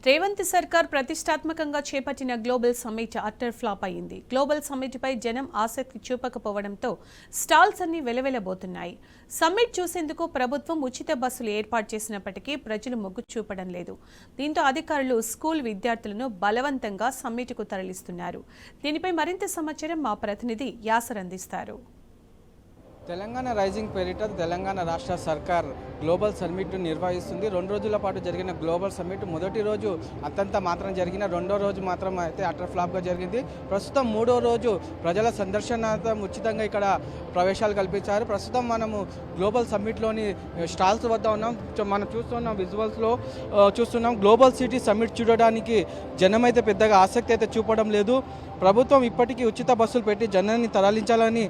రేవంత్ సర్కార్ ప్రతిష్టాత్మకంగా చేపట్టిన గ్లోబల్ సమ్మిట్ అట్టర్ ఫ్లాప్ అయింది. గ్లోబల్ సమ్మిట్ పై జనం ఆసక్తి చూపకపోవడంతో స్టాల్స్ అన్ని వెలవెలబోతున్నాయి. సమ్మిట్ చూసేందుకు ప్రభుత్వం ఉచిత బస్సులు ఏర్పాటు చేసినప్పటికీ ప్రజలు మొగ్గు చూపడం లేదు. దీంతో అధికారులు స్కూల్ విద్యార్థులను బలవంతంగా సమ్మిట్కు తరలిస్తున్నారు. దీనిపై మరింత సమాచారం మా ప్రతినిధి యాసర్ అందిస్తారు. తెలంగాణ రైజింగ్ పేరిట తెలంగాణ రాష్ట్ర సర్కార్ గ్లోబల్ సమ్మిట్ నిర్వహిస్తుంది. 2 రోజుల పాటు జరిగిన గ్లోబల్ సమ్మిట్ మొదటి రోజు అత్యంత మాత్రం జరిగిన, రెండో రోజు మాత్రం అయితే అటర్ ఫ్లాప్గా జరిగింది. ప్రస్తుతం 3వ రోజు ప్రజల సందర్శనార్థం ఉచితంగా ఇక్కడ ప్రవేశాలు కల్పించారు. ప్రస్తుతం మనము గ్లోబల్ సమ్మిట్లోని స్టాల్స్ వద్ద ఉన్నాం. మనం చూస్తున్నాం, విజువల్స్లో చూస్తున్నాం. గ్లోబల్ సిటీ సమ్మిట్ చూడడానికి జనం అయితే పెద్దగా ఆసక్తి అయితే చూపడం లేదు. ప్రభుత్వం ఇప్పటికీ ఉచిత బస్సులు పెట్టి జనాన్ని తరలించాలని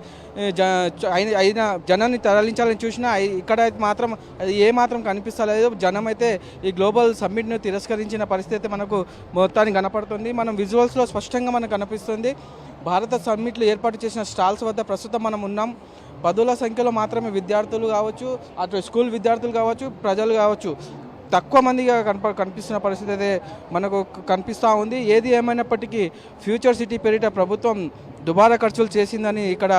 చూసినా ఇక్కడ మాత్రం అది ఏమాత్రం కనిపిస్తలేదు. జనం అయితే ఈ గ్లోబల్ సమ్మిట్ను తిరస్కరించిన పరిస్థితి మనకు మొత్తానికి కనపడుతుంది. మనం విజువల్స్లో స్పష్టంగా మనకు కనిపిస్తుంది. భారత సమ్మిట్లు ఏర్పాటు చేసిన స్టాల్స్ వద్ద ప్రస్తుతం మనం ఉన్నాం. పదుల సంఖ్యలో మాత్రమే విద్యార్థులు కావచ్చు, అటు స్కూల్ విద్యార్థులు కావచ్చు, ప్రజలు కావచ్చు, తక్కువ మందిగా కనిపిస్తున్న పరిస్థితి అయితే మనకు కనిపిస్తూ ఉంది. ఏది ఏమైనప్పటికీ ఫ్యూచర్ సిటీ పేరిట ప్రభుత్వం దుబారా ఖర్చులు చేసిందని ఇక్కడ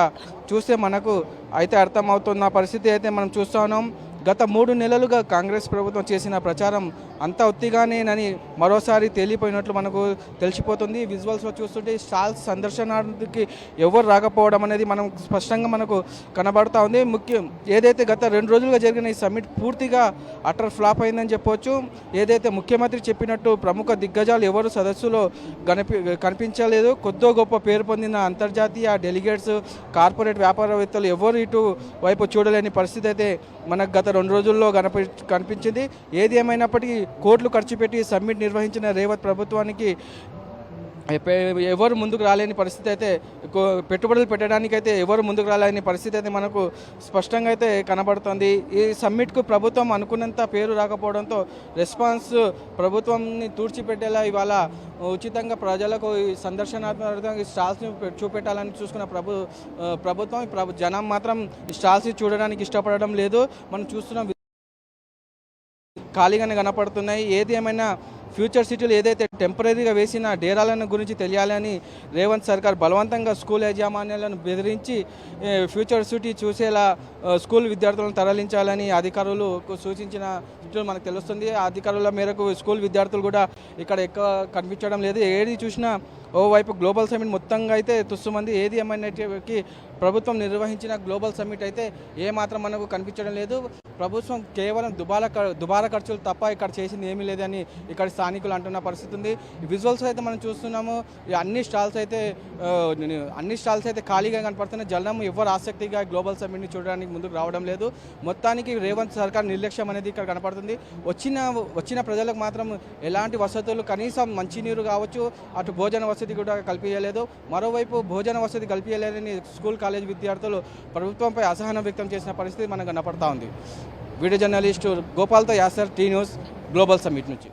చూస్తే మనకు అయితే అర్థమవుతున్న పరిస్థితి అయితే మనం చూస్తూ ఉన్నాం. గత 3 నెలలుగా కాంగ్రెస్ ప్రభుత్వం చేసిన ప్రచారం అంతా ఒత్తిగానేనని మరోసారి తేలిపోయినట్లు మనకు తెలిసిపోతుంది. విజువల్స్లో చూస్తుంటే స్టాల్స్ సందర్శనానికి ఎవరు రాకపోవడం అనేది మనం స్పష్టంగా మనకు కనబడుతూ ఉంది. ముఖ్యం ఏదైతే గత 2 రోజులుగా జరిగిన ఈ సమ్మిట్ పూర్తిగా అటర్ ఫ్లాప్ అయిందని చెప్పవచ్చు. ఏదైతే ముఖ్యమంత్రి చెప్పినట్టు ప్రముఖ దిగ్గజాలు ఎవరు సదస్సులో కనిపించలేదు. కొద్దో గొప్ప పేరు పొందిన అంతర్జాతీయ డెలిగేట్స్, కార్పొరేట్ వ్యాపారవేత్తలు ఎవరు ఇటు వైపు చూడలేని పరిస్థితి అయితే మనకు గత 2 రోజుల్లో కనిపించింది. ఏది ఏమైనప్పటికీ కోట్లు ఖర్చు పెట్టి సమ్మిట్ నిర్వహించిన రేవంత్ ప్రభుత్వానికి ఎవరు ముందుకు రాలేని పరిస్థితి అయితే, పెట్టుబడులు పెట్టడానికైతే ఎవరు ముందుకు రాలేని పరిస్థితి అయితే మనకు స్పష్టంగా అయితే కనబడుతుంది. ఈ సమ్మిట్కు ప్రభుత్వం అనుకున్నంత పేరు రాకపోవడంతో రెస్పాన్స్ ప్రభుత్వాన్ని తూర్చిపెట్టేలా ఇవాళ ఉచితంగా ప్రజలకు సందర్శనాత్మకంగా స్టాల్స్ని చూపెట్టాలని చూసుకున్న ప్రభుత్వం జనం మాత్రం స్టాల్స్ని చూడడానికి ఇష్టపడడం లేదు. మనం చూస్తున్నాం, ఖాళీగానే కనపడుతున్నాయి. ఏది ఏమైనా ఫ్యూచర్ సిటీలు ఏదైతే టెంపరీగా వేసిన డేరాలను గురించి తెలియాలని రేవంత్ సర్కార్ బలవంతంగా స్కూల్ యాజమాన్యాలను బెదిరించి ఫ్యూచర్ సిటీ చూసేలా స్కూల్ విద్యార్థులను తరలించాలని అధికారులు సూచించిన మనకు తెలుస్తుంది. ఆ అధికారుల మేరకు స్కూల్ విద్యార్థులు కూడా ఇక్కడ ఎక్కువ కనిపించడం లేదు. ఏది చూసినా ఓవైపు గ్లోబల్ సమ్మిట్ మొత్తంగా అయితే తుస్సుమంది. ఏది ఏమైనప్పటికీ ప్రభుత్వం నిర్వహించిన గ్లోబల్ సమ్మిట్ అయితే ఏమాత్రం మనకు కనిపించడం లేదు. ప్రభుత్వం కేవలం దుబారా ఖర్చులు తప్ప ఇక్కడ చేసింది ఏమీ లేదని ఇక్కడ స్థానికులు అంటున్న పరిస్థితి ఉంది. విజువల్స్ అయితే మనం చూస్తున్నాము. అన్ని స్టాల్స్ అయితే ఖాళీగా కనపడుతున్నాయి. జనం ఎవరు ఆసక్తిగా గ్లోబల్ సమ్మిట్ని చూడడానికి ముందుకు రావడం లేదు. మొత్తానికి రేవంత్ సర్కార్ నిర్లక్ష్యం అనేది ఇక్కడ కనపడుతుంది. వచ్చిన ప్రజలకు మాత్రం ఎలాంటి వసతులు, కనీసం మంచినీరు కావచ్చు, అటు భోజన వసతి కూడా కల్పించలేదు. మరోవైపు భోజన వసతి కల్పించలేదని స్కూల్ కాలేజ్ విద్యార్థులు ప్రభుత్వంపై అసహనం వ్యక్తం చేసిన పరిస్థితి మనకు కనపడతా ఉంది. వీడియో జర్నలిస్టు గోపాల్తో Yasar, T News, global summit నుంచి.